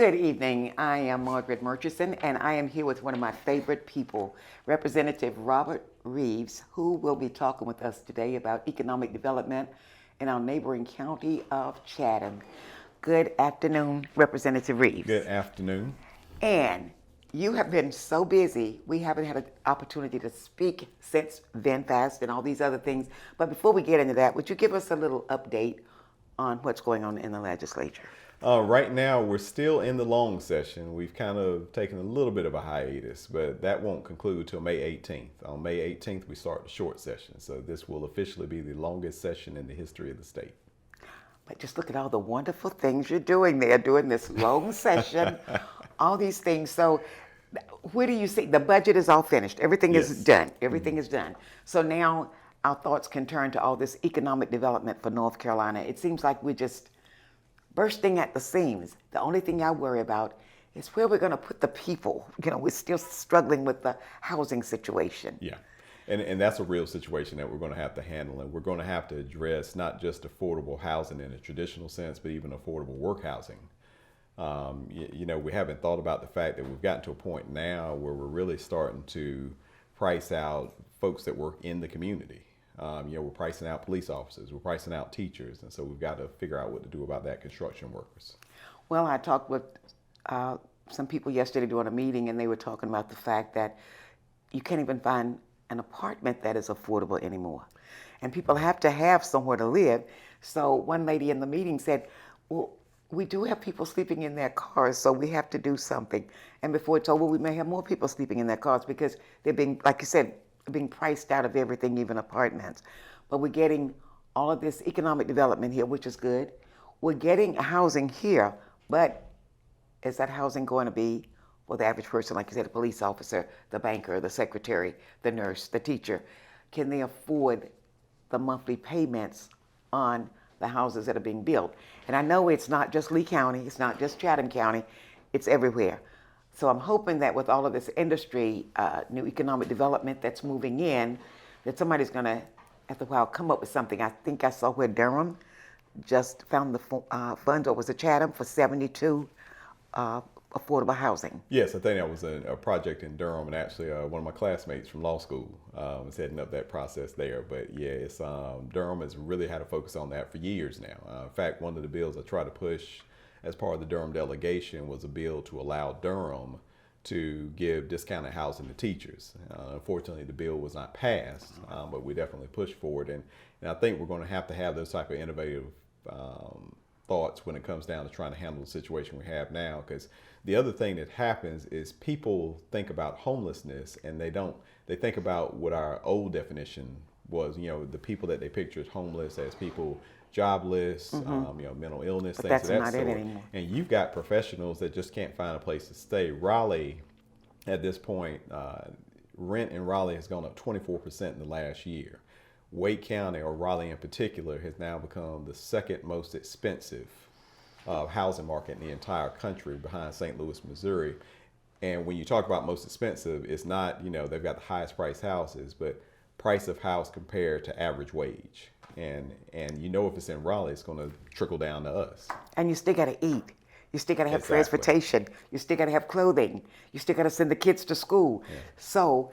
Good evening. I am Margaret Murchison, and I am here with one of my favorite people, Representative Robert Reives, who will be talking with us today about economic development in our neighboring county of Chatham. Good afternoon, Representative Good Reives. afternoon. And you have been so busy, we haven't had an opportunity to speak since VinFast and all these other things. But before we get into that, would you give us a little update on what's going on in the legislature? Right now, we're still in the long session. We've kind of taken a little bit of a hiatus, but that won't conclude till May 18th. On May 18th, we start the short session. So this will officially be the longest session in the history of the state. But just look at all the wonderful things you're doing there, doing this long session, all these things. So where do you see, the budget is all finished. Everything is Yes. done. Everything is done. So now our thoughts can turn to all this economic development for North Carolina. It seems like we're just bursting at the seams. The only thing I worry about is where we're going to put the people. We're still struggling with the housing situation. Yeah. And that's a real situation that we're going to have to handle. And we're going to have to address not just affordable housing in a traditional sense, but even affordable work housing. We haven't thought about the fact that we've gotten to a point now where we're really starting to price out folks that work in the community. We're pricing out police officers, we're pricing out teachers, and so we've got to figure out what to do about that, construction workers. Well, I talked with some people yesterday during a meeting, and they were talking about the fact that you can't even find an apartment that is affordable anymore. And people have to have somewhere to live. So one lady in the meeting said, well, we do have people sleeping in their cars, so we have to do something. And before it's over, we may have more people sleeping in their cars because they're being, like you said, being priced out of everything, even apartments. But we're getting all of this economic development here, which is good. We're getting housing here, but is that housing going to be for the average person, like you said, the police officer, the banker, the secretary, the nurse, the teacher? Can they afford the monthly payments on the houses that are being built? And I know it's not just Lee County, it's not just Chatham County, it's everywhere. So I'm hoping that with all of this industry, new economic development that's moving in, that somebody's going to, after a while, come up with something. I think I saw where Durham just found the funds, or was it Chatham, for 72 affordable housing. Yes, I think that was a project in Durham, and actually one of my classmates from law school was heading up that process there. But yeah, Durham has really had a focus on that for years now. In fact, one of the bills I tried to push as part of the Durham delegation was a bill to allow Durham to give discounted housing to teachers. Unfortunately, the bill was not passed, but we definitely pushed forward. And I think we're going to have those type of innovative thoughts when it comes down to trying to handle the situation we have now. Because the other thing that happens is people think about homelessness and they think about what our old definition was, the people that they picture as homeless as people jobless, mental illness, But things that's of that not sort. it anymore. And you've got professionals that just can't find a place to stay. Raleigh, at this point, rent in Raleigh has gone up 24% in the last year. Wake County, or Raleigh in particular, has now become the second most expensive housing market in the entire country, behind St. Louis, Missouri. And when you talk about most expensive, it's not, they've got the highest priced houses, but price of house compared to average wage. And if it's in Raleigh, it's going to trickle down to us. And you still got to eat. You still got to have Exactly. transportation. You still got to have clothing. You still got to send the kids to school. Yeah. So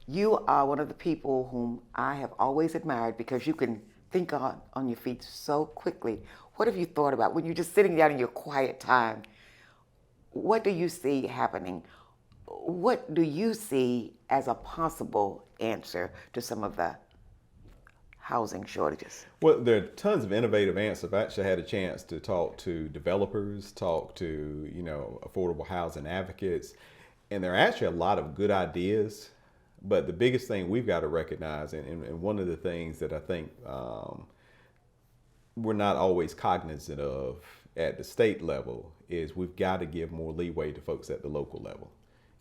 you are one of the people whom I have always admired because you can think on your feet so quickly. What have you thought about when you're just sitting down in your quiet time? What do you see happening? What do you see as a possible answer to some of the housing shortages? Well, there are tons of innovative answers. I've actually had a chance to talk to developers, talk to, affordable housing advocates, and there are actually a lot of good ideas. But the biggest thing we've got to recognize, and one of the things that I think we're not always cognizant of at the state level, is we've got to give more leeway to folks at the local level.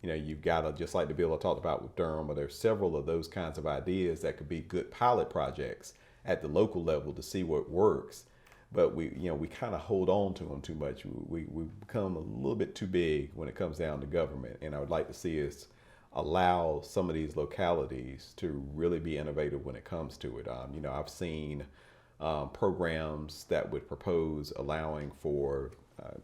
You've got to, just like the bill I talked about with Durham, but there's several of those kinds of ideas that could be good pilot projects at the local level to see what works. But we kind of hold on to them too much. We become a little bit too big when it comes down to government. And I would like to see us allow some of these localities to really be innovative when it comes to it. I've seen programs that would propose allowing for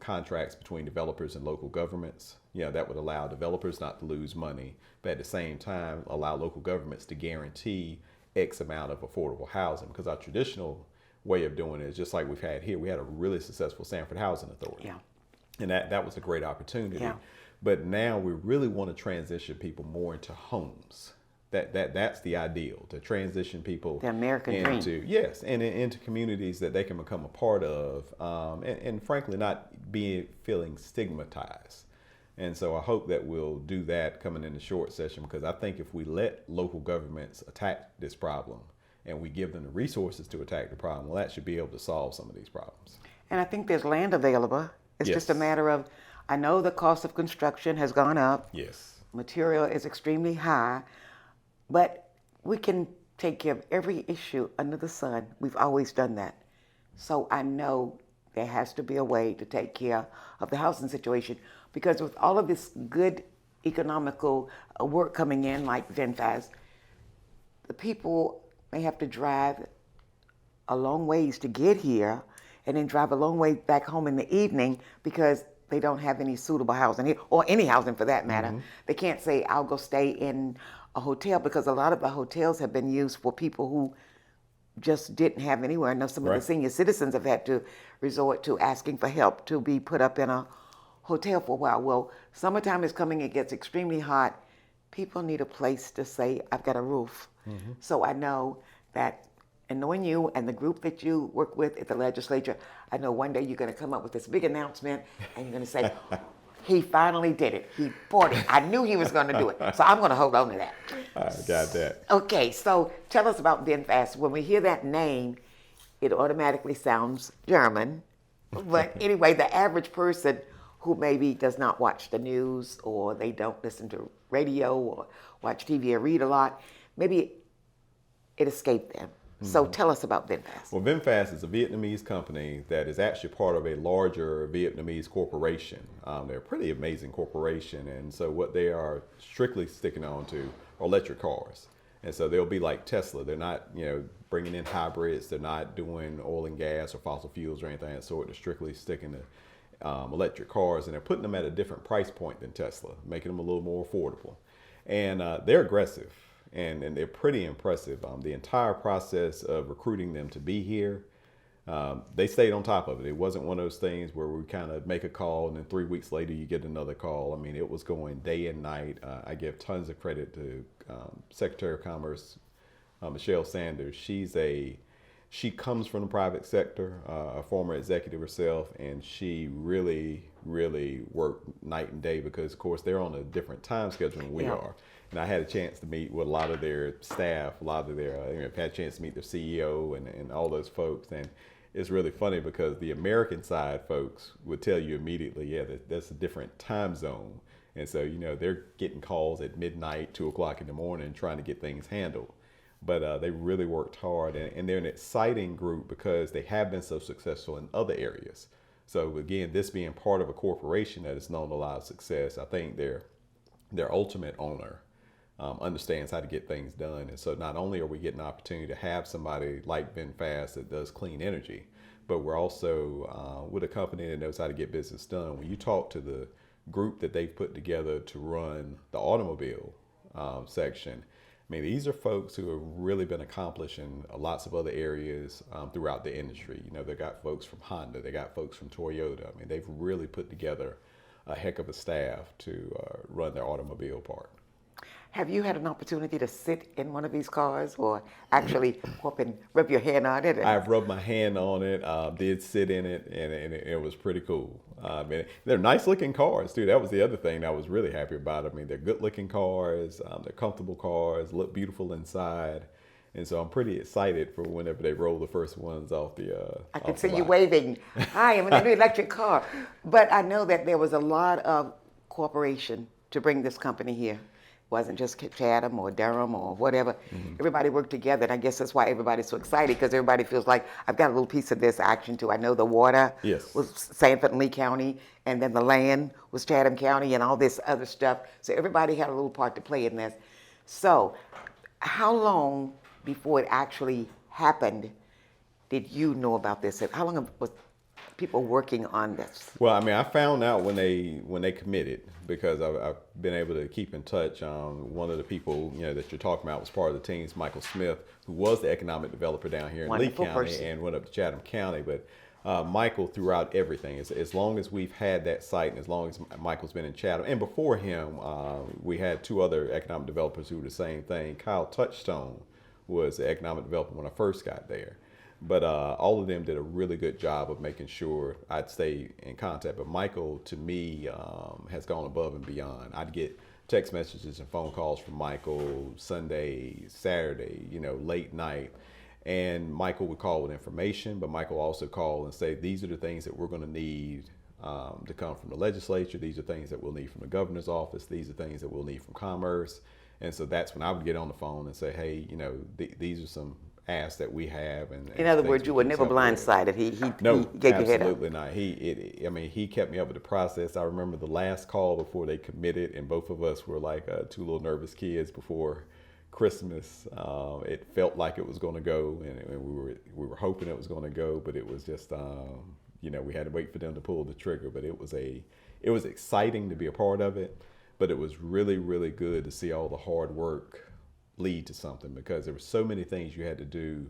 contracts between developers and local governments. That would allow developers not to lose money, but at the same time allow local governments to guarantee X amount of affordable housing. Because our traditional way of doing it is just like we've had here. We had a really successful Sanford Housing Authority. Yeah. And that was a great opportunity. Yeah. But now we really want to transition people more into homes. That's the ideal, to transition people the American dream. Into communities that they can become a part of, and frankly not feeling stigmatized. And so I hope that we'll do that coming in the short session, because I think if we let local governments attack this problem and we give them the resources to attack the problem, well, that should be able to solve some of these problems. And I think there's land available. It's just a matter of, I know the cost of construction has gone up. Yes. Material is extremely high, but we can take care of every issue under the sun. We've always done that. So I know there has to be a way to take care of the housing situation, because with all of this good economical work coming in, like VinFast, the people may have to drive a long ways to get here and then drive a long way back home in the evening because they don't have any suitable housing here, or any housing for that matter. Mm-hmm. They can't say, I'll go stay in a hotel, because a lot of the hotels have been used for people who just didn't have anywhere. I know some of the senior citizens have had to resort to asking for help to be put up in a hotel for a while. Well, summertime is coming, it gets extremely hot. People need a place to say, I've got a roof. Mm-hmm. So I know that, and knowing you and the group that you work with at the legislature, I know one day you're going to come up with this big announcement and you're going to say, he finally did it. He bought it. I knew he was going to do it. So I'm going to hold on to that. I got that. Okay, so tell us about VinFast. When we hear that name, it automatically sounds German. But anyway, the average person who maybe does not watch the news, or they don't listen to radio or watch TV or read a lot, maybe it escaped them. So tell us about VinFast. Well, VinFast is a Vietnamese company that is actually part of a larger Vietnamese corporation. They're a pretty amazing corporation, and so what they are strictly sticking on to are electric cars. And so they'll be like Tesla. They're not, bringing in hybrids. They're not doing oil and gas or fossil fuels or anything of that sort. They're strictly sticking to electric cars, and they're putting them at a different price point than Tesla, making them a little more affordable. And they're aggressive. And they're pretty impressive. The entire process of recruiting them to be here, they stayed on top of it. It wasn't one of those things where we kind of make a call and then 3 weeks later you get another call. I mean, it was going day and night. I give tons of credit to Secretary of Commerce, Michelle Sanders. She comes from the private sector, a former executive herself, and she really, really worked night and day because, of course, they're on a different time schedule than we are. And I had a chance to meet with a lot of their staff, I've had a chance to meet their CEO and all those folks. And it's really funny because the American side folks would tell you immediately, that's a different time zone. And so, they're getting calls at midnight, 2 o'clock in the morning, trying to get things handled. But they really worked hard, and they're an exciting group because they have been so successful in other areas. So again, this being part of a corporation that has known a lot of success, I think their ultimate owner understands how to get things done. And so not only are we getting an opportunity to have somebody like VinFast that does clean energy, but we're also with a company that knows how to get business done. When you talk to the group that they've put together to run the automobile section, I mean, these are folks who have really been accomplishing lots of other areas throughout the industry. They got folks from Honda, they got folks from Toyota. I mean, they've really put together a heck of a staff to run their automobile part. Have you had an opportunity to sit in one of these cars or actually rub your hand on it? I've rubbed my hand on it, did sit in it, and it was pretty cool. And they're nice looking cars too. That was the other thing I was really happy about. I mean, they're good looking cars, they're comfortable cars, look beautiful inside. And so I'm pretty excited for whenever they roll the first ones off the I can see you waving, hi, I'm in a new electric car. But I know that there was a lot of cooperation to bring this company here. It wasn't just Chatham or Durham or whatever. Mm-hmm. Everybody worked together, and I guess that's why everybody's so excited, because everybody feels like, I've got a little piece of this action too. I know the water was Sanford and Lee County, and then the land was Chatham County and all this other stuff. So everybody had a little part to play in this. So how long before it actually happened did you know about this? How long was people working on this? Well, I mean, I found out when they committed because I've been able to keep in touch. One of the people that you're talking about was part of the teams, Michael Smith, who was the economic developer down here in Wonderful Lee County person. and went up to Chatham County. But Michael, throughout everything, as long as we've had that site and as long as Michael's been in Chatham, and before him, we had two other economic developers who were the same thing. Kyle Touchstone was the economic developer when I first got there. But all of them did a really good job of making sure I'd stay in contact. But Michael, to me, has gone above and beyond. I'd get text messages and phone calls from Michael Sunday, Saturday, late night. And Michael would call with information, but Michael also called and say, these are the things that we're going to need to come from the legislature. These are things that we'll need from the governor's office. These are things that we'll need from Commerce. And so that's when I would get on the phone and say, hey, these are some asks that we have. And In other words, you were never blindsided. He gave you head up. Absolutely not. He kept me up with the process. I remember the last call before they committed, and both of us were like two little nervous kids before Christmas. It felt like it was going to go, and we were hoping it was going to go, but it was just we had to wait for them to pull the trigger. But it was exciting to be a part of it, but it was really, really good to see all the hard work lead to something, because there were so many things you had to do.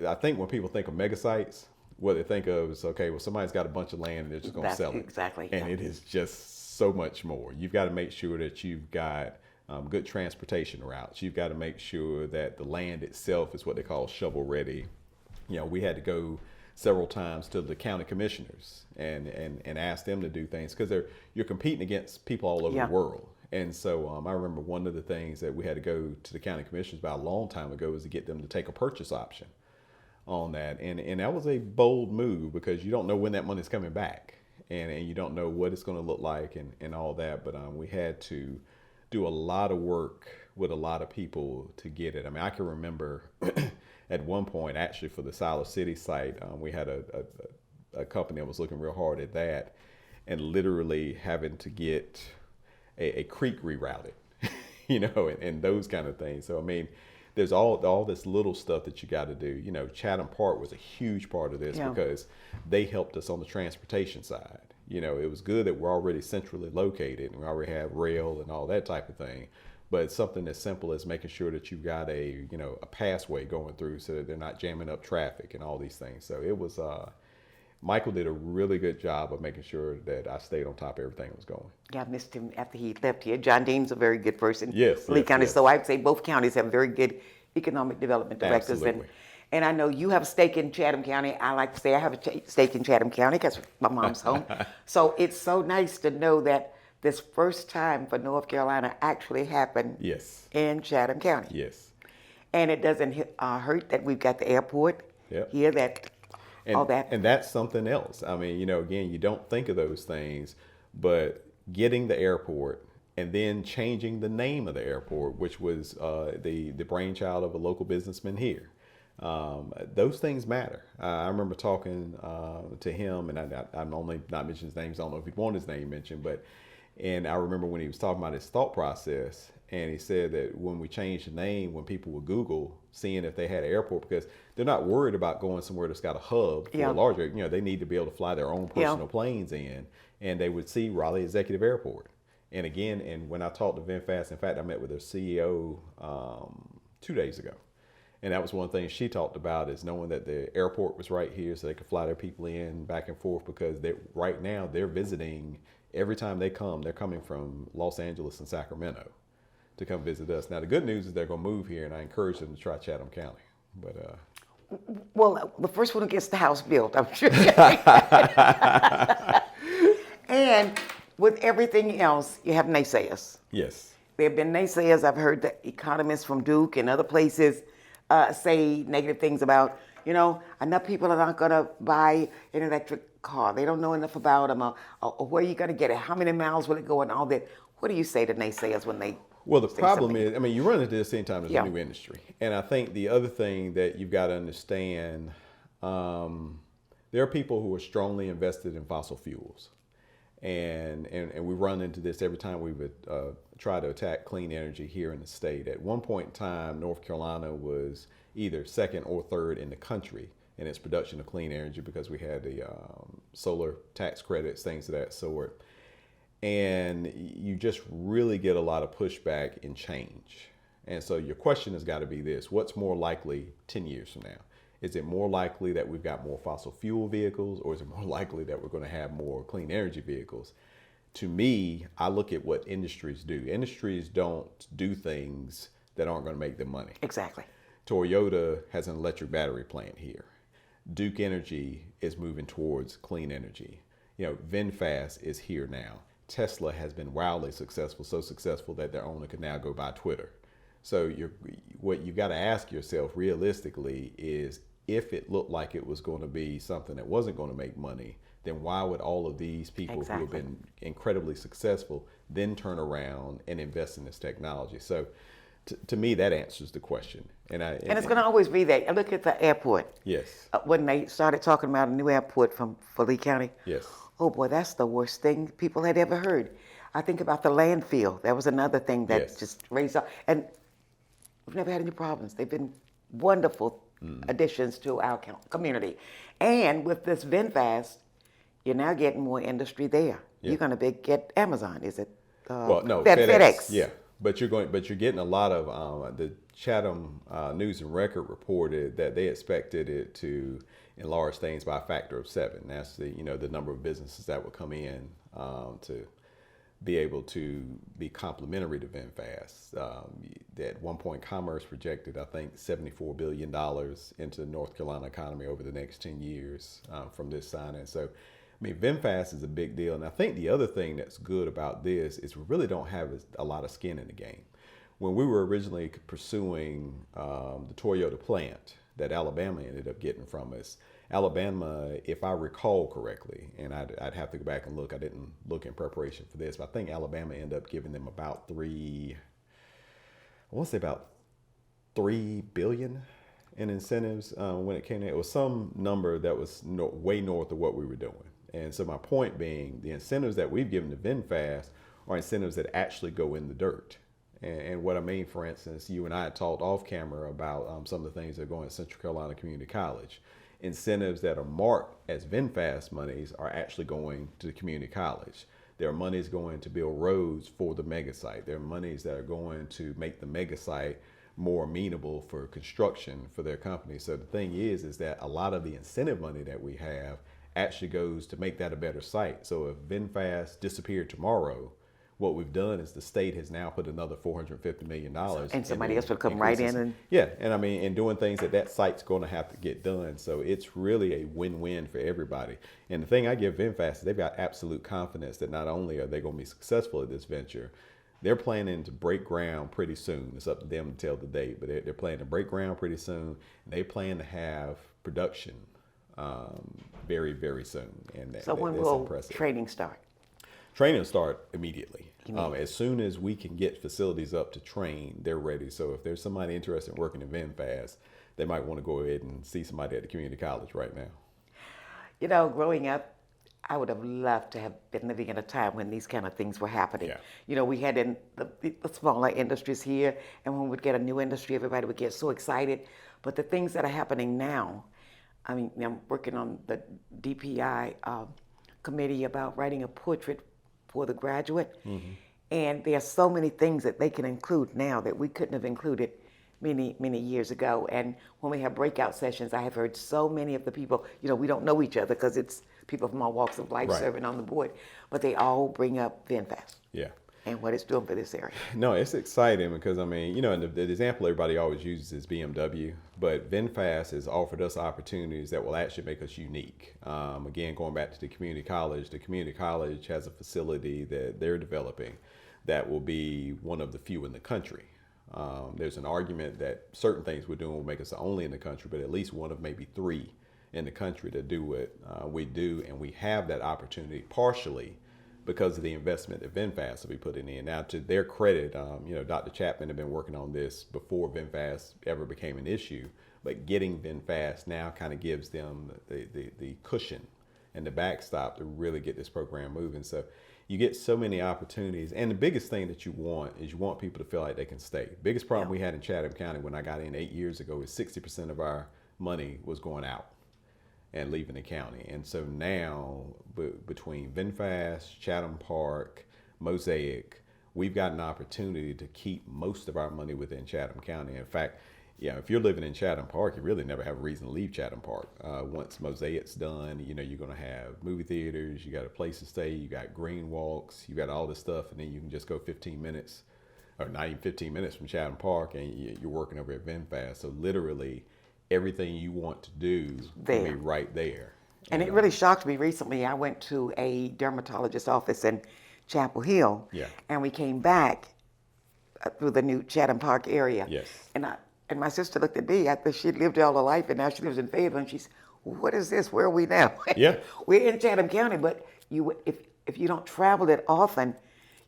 I think when people think of mega sites, what they think of is, okay, well, somebody's got a bunch of land and they're just going to sell it. Exactly. And it is just so much more. You've got to make sure that you've got good transportation routes. You've got to make sure that the land itself is what they call shovel ready. We had to go several times to the county commissioners and ask them to do things, because you're competing against people all over the world. And so I remember one of the things that we had to go to the county commissioners about a long time ago was to get them to take a purchase option on that. And that was a bold move, because you don't know when that money's coming back, and you don't know what it's going to look like and all that. But we had to do a lot of work with a lot of people to get it. I mean, I can remember at one point, actually, for the Siler City site, we had a company that was looking real hard at that, and literally having to get a creek rerouted, and those kind of things. So, I mean, there's all this little stuff that you got to do. Chatham Park was a huge part of this because they helped us on the transportation side. It was good that we're already centrally located and we already have rail and all that type of thing. But it's something as simple as making sure that you've got a passway going through so that they're not jamming up traffic and all these things. So it was, Michael did a really good job of making sure that I stayed on top of everything that was going. Yeah, I missed him after he left here. John Dean's a very good person. Yes. Lee County. Yes. So I'd say both counties have very good economic development directors. Absolutely. And I know you have a stake in Chatham County. I like to say I have a stake in Chatham County because my mom's home. So it's so nice to know that this first time for North Carolina actually happened in Chatham County. Yes. And it doesn't hurt that we've got the airport here, all that. And that's something else. I mean, again, you don't think of those things, but getting the airport and then changing the name of the airport, which was the brainchild of a local businessman here. Those things matter. I remember talking to him, and I'm only not mentioning his name. I don't know if he'd want his name mentioned, and I remember when he was talking about his thought process, and he said that when we changed the name, when people would Google seeing if they had an airport, because they're not worried about going somewhere that's got a hub for a larger, they need to be able to fly their own personal planes in, and they would see Raleigh Executive Airport. And again, and when I talked to VinFast, in fact, I met with their CEO 2 days ago. And that was one thing she talked about, is knowing that the airport was right here so they could fly their people in back and forth, because right now they're visiting, every time they come, they're coming from Los Angeles and Sacramento to come visit us. Now, the good news is they're going to move here, and I encourage them to try Chatham County. But well, the first one who gets the house built, I'm sure. And with everything else, you have naysayers. yes. There have been naysayers. I've heard that economists from Duke and other places say negative things about, enough people are not going to buy an electric car. They don't know enough about them, or where are you going to get it? How many miles will it go, and all that. What do you say to naysayers when they Well, the say problem something? is, I mean, you run into this anytime there's a new industry. And I think the other thing that you've got to understand, there are people who are strongly invested in fossil fuels. And we run into this every time we would try to attack clean energy here in the state. At one point in time, North Carolina was either second or third in the country and its production of clean energy because we had the solar tax credits, things of that sort. And you just really get a lot of pushback and change. And so your question has got to be this: what's more likely 10 years from now? Is it more likely that we've got more fossil fuel vehicles, or is it more likely that we're going to have more clean energy vehicles? To me, I look at what industries do. Industries don't do things that aren't going to make them money. Exactly. Toyota has an electric battery plant here. Duke Energy is moving towards clean energy. VinFast is here now. Tesla has been wildly successful, so successful that their owner can now go buy Twitter. So what you got to ask yourself realistically is, if it looked like it was going to be something that wasn't going to make money, then why would all of these people who have been incredibly successful then turn around and invest in this technology? So to me, that answers the question. And it's going to always be that. I look at the airport. Yes. When they started talking about a new airport for Lee County. Yes. Oh boy, that's the worst thing people had ever heard. I think about the landfill. That was another thing that just raised up. And we've never had any problems. They've been wonderful additions to our community. And with this VinFast, you're now getting more industry there. Yeah. You're going to get Amazon. Is it? FedEx. Yeah, but you're getting a lot of the Chatham News and Record reported that they expected it to enlarge things by a factor of 7. That's the number of businesses that would come in to be able to be complementary to VinFast. At one point, Commerce projected, I think, $74 billion into the North Carolina economy over the next 10 years from this signing. So, VinFast is a big deal. And I think the other thing that's good about this is we really don't have a lot of skin in the game. When we were originally pursuing the Toyota plant that Alabama ended up getting from us, Alabama, if I recall correctly, and I'd have to go back and look, I didn't look in preparation for this, but I think Alabama ended up giving them about $3 billion in incentives when it came in. It was some number that was way north of what we were doing. And so my point being, the incentives that we've given to VinFast are incentives that actually go in the dirt. And what I mean, for instance, you and I had talked off camera about some of the things that are going at Central Carolina Community College. Incentives that are marked as VinFast monies are actually going to the community college. There are monies going to build roads for the mega site. There are monies that are going to make the mega site more amenable for construction for their company. So the thing is that a lot of the incentive money that we have actually goes to make that a better site. So if VinFast disappeared tomorrow, what we've done is the state has now put another $450 million. And somebody else will come right in and... Yeah, and doing things that site's going to have to get done. So it's really a win-win for everybody. And the thing I give VinFast is they've got absolute confidence that not only are they going to be successful at this venture, they're planning to break ground pretty soon. It's up to them to tell the date, but they're planning to break ground pretty soon. They plan to have production very, very soon. And so when will training start? Training will start immediately. As soon as we can get facilities up to train, they're ready. So if there's somebody interested in working in VinFast, they might want to go ahead and see somebody at the community college right now. Growing up, I would have loved to have been living in a time when these kind of things were happening. Yeah. We had in the smaller industries here, and when we'd get a new industry, everybody would get so excited. But the things that are happening now, I'm working on the DPI committee about writing a portrait for the graduate. Mm-hmm. And there are so many things that they can include now that we couldn't have included many, many years ago. And when we have breakout sessions, I have heard so many of the people, we don't know each other because it's people from all walks of life serving on the board, but they all bring up VinFast. Yeah. And what it's doing for this area. No, it's exciting because, and the example everybody always uses is BMW, but VinFast has offered us opportunities that will actually make us unique. Again, going back to the community college has a facility that they're developing that will be one of the few in the country. There's an argument that certain things we're doing will make us the only in the country, but at least one of maybe 3 in the country to do what we do, and we have that opportunity partially because of the investment that VinFast will be putting in. Now, to their credit, Dr. Chapman had been working on this before VinFast ever became an issue, but getting VinFast now kind of gives them the cushion and the backstop to really get this program moving. So you get so many opportunities, and the biggest thing that you want is you want people to feel like they can stay. Biggest problem we had in Chatham County when I got in 8 years ago is 60% of our money was going out. and leaving the county. And so now, between VinFast, Chatham Park, Mosaic, we've got an opportunity to keep most of our money within Chatham County. In fact, if you're living in Chatham Park, you really never have a reason to leave Chatham Park. Once Mosaic's done, you're going to have movie theaters, you got a place to stay, you got green walks, you got all this stuff, and then you can just go 15 minutes, or not even 15 minutes from Chatham Park, and you're working over at VinFast. So literally, everything you want to do can be right there. And it really shocked me recently. I went to a dermatologist's office in Chapel Hill, and we came back through the new Chatham Park area. Yes. And my sister looked at me. I thought she'd lived all her life, and now she lives in Fayetteville. And she's, "What is this? Where are we now?" Yeah. We're in Chatham County, but if you don't travel it often,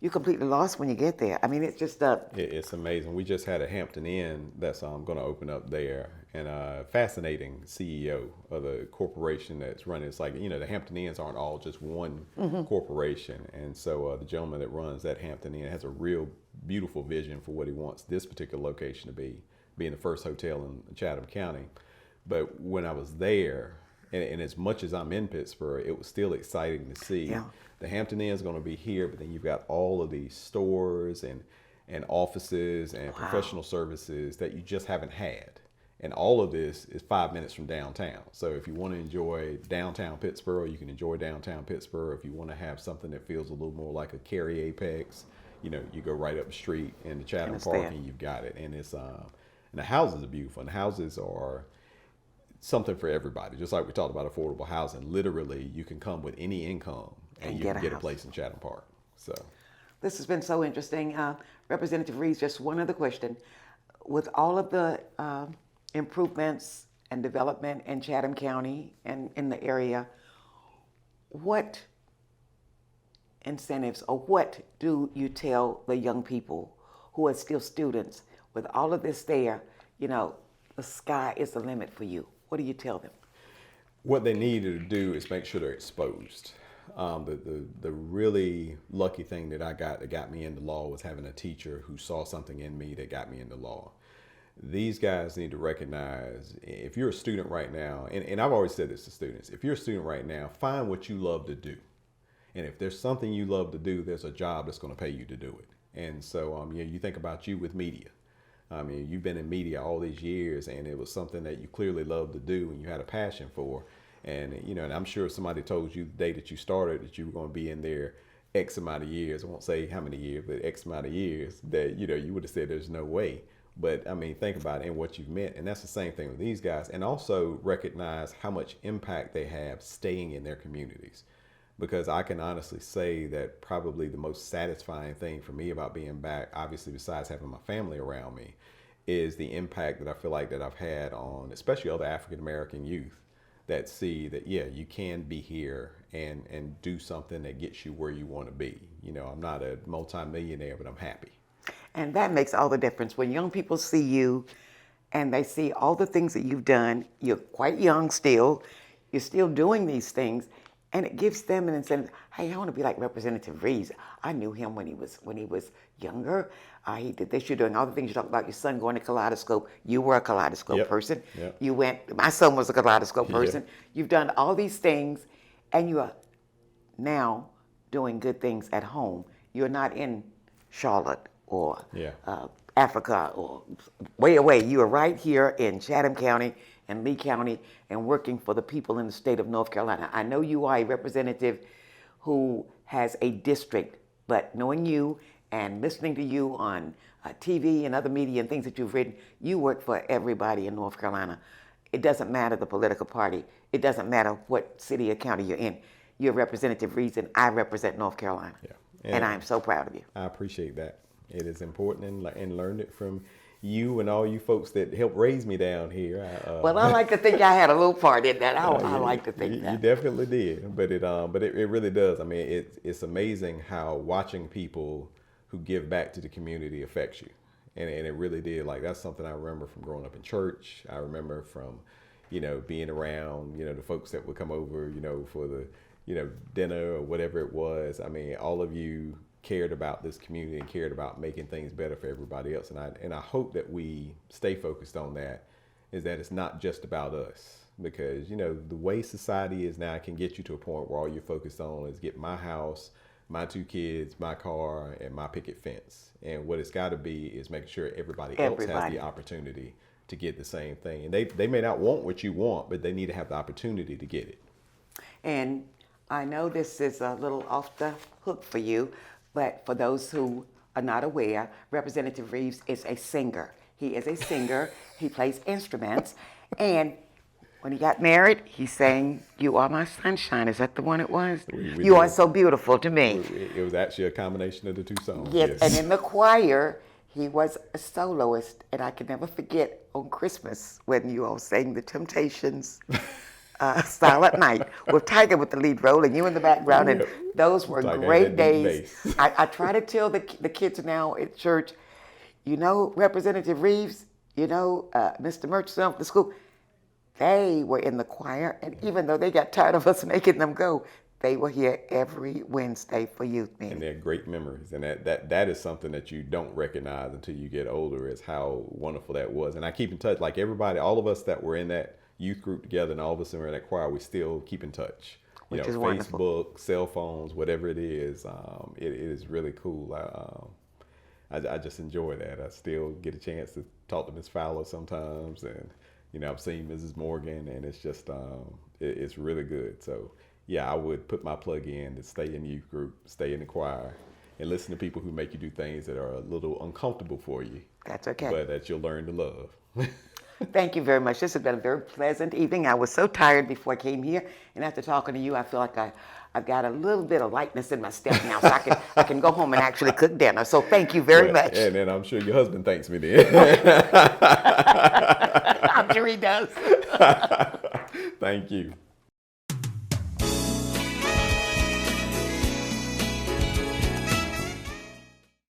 you're completely lost when you get there. I mean, it's just it's amazing. We just had a Hampton Inn that's going to open up there, and a fascinating CEO of the corporation that's running. It's like, the Hampton Inns aren't all just one corporation, and so the gentleman that runs that Hampton Inn has a real beautiful vision for what he wants this particular location to be, being the first hotel in Chatham County. But when I was there, and as much as I'm in Pittsburgh, it was still exciting to see. The Hampton Inn is going to be here, but then you've got all of these stores and offices and professional services that you just haven't had. And all of this is 5 minutes from downtown. So if you want to enjoy downtown Pittsburgh, you can enjoy downtown Pittsburgh. If you want to have something that feels a little more like a Cary Apex, you go right up the street in the Chatham Park and you've got it. And it's and the houses are beautiful. And the houses are something for everybody. Just like we talked about affordable housing, literally you can come with any income and you can get a place in Chatham Park. So this has been so interesting. Representative Reives, just one other question. With all of the improvements and development in Chatham County and in the area, what incentives or what do you tell the young people who are still students with all of this there, the sky is the limit for you? What do you tell them? What they need to do is make sure they're exposed. The really lucky thing that got me into law was having a teacher who saw something in me that got me into law. These guys need to recognize, if you're a student right now, and I've always said this to students, if you're a student right now, find what you love to do. And if there's something you love to do, there's a job that's going to pay you to do it. And so you think about you with media. I mean, you've been in media all these years, and it was something that you clearly loved to do and you had a passion for. And, and I'm sure if somebody told you the day that you started that you were going to be in there X amount of years, I won't say how many years, but X amount of years, that, you would have said there's no way. But, I mean, think about it and what you've meant. And that's the same thing with these guys. And also recognize how much impact they have staying in their communities. Because I can honestly say that probably the most satisfying thing for me about being back, obviously besides having my family around me, is the impact that I feel like that I've had on especially other African American youth that see that, you can be here and do something that gets you where you want to be. I'm not a multimillionaire, but I'm happy. And that makes all the difference. When young people see you and they see all the things that you've done, you're quite young still, you're still doing these things, and it gives them an incentive. Hey, I want to be like Representative Reives. I knew him when he was younger. He did this. You're doing all the things you talk about. Your son going to Kaleidoscope. You were a Kaleidoscope person. Yep. You went. My son was a Kaleidoscope person. You've done all these things, and you are now doing good things at home. You're not in Charlotte or Africa or way away. You are right here in Chatham County and Lee County and working for the people in the state of North Carolina. I know you are a representative who has a district, but knowing you and listening to you on TV and other media and things that you've written, you work for everybody in North Carolina. It doesn't matter the political party. It doesn't matter what city or county you're in. You're Representative Reives, and I represent North Carolina. And I am so proud of you. I appreciate that. It is important, and learned it from you and all you folks that helped raise me down here. Well, I like to think I had a little part in that. I like to think that. You definitely did, but it really does. I mean, it's amazing how watching people who give back to the community affects you, and it really did. Like, that's something I remember from growing up in church. I remember from, being around, the folks that would come over, for the, dinner or whatever it was. I mean, all of you cared about this community and cared about making things better for everybody else. And I hope that we stay focused on that, is that it's not just about us. because, you know, the way society is now can get you to a point where all you're focused on is get my house, my 2 kids, my car, and my picket fence. And what it's got to be is making sure everybody else has the opportunity to get the same thing. And they may not want what you want, but they need to have the opportunity to get it. And I know this is a little off the hook for you, but for those who are not aware, Representative Reives is a singer. He is a singer. He plays instruments. And when he got married, he sang "You Are My Sunshine." Is that the one it was? You Are So Beautiful to Me. It was actually a combination of the 2 songs. Yes. And in the choir, he was a soloist. And I can never forget on Christmas when you all sang the Temptations' Silent Night with Tiger with the lead role and you in the background. And those were great days. I try to tell the kids now at church, you know, Representative Reives, you know, Mr. Murchison from the school, they were in the choir, and even though they got tired of us making them go, they were here every Wednesday for youth meeting. And they're great memories, and that is something that you don't recognize until you get older, is how wonderful that was. And I keep in touch, like everybody, all of us that were in that youth group together, and all of us that were in that choir, we still keep in touch. You Which know, is Facebook, wonderful. cell phones, whatever it is, it is really cool. I just enjoy that. I still get a chance to talk to Miss Fowler sometimes, and you know, I've seen Mrs. Morgan, and it's just it's really good. So yeah, I would put my plug in to stay in the youth group, stay in the choir, and listen to people who make you do things that are a little uncomfortable for you. That's okay. But that you'll learn to love. Thank you very much. This has been a very pleasant evening. I was so tired before I came here, and after talking to you, I feel like I've got a little bit of lightness in my step now, so I can go home and actually cook dinner. So thank you very much. And then I'm sure your husband thanks me then. I'm sure he does. Thank you.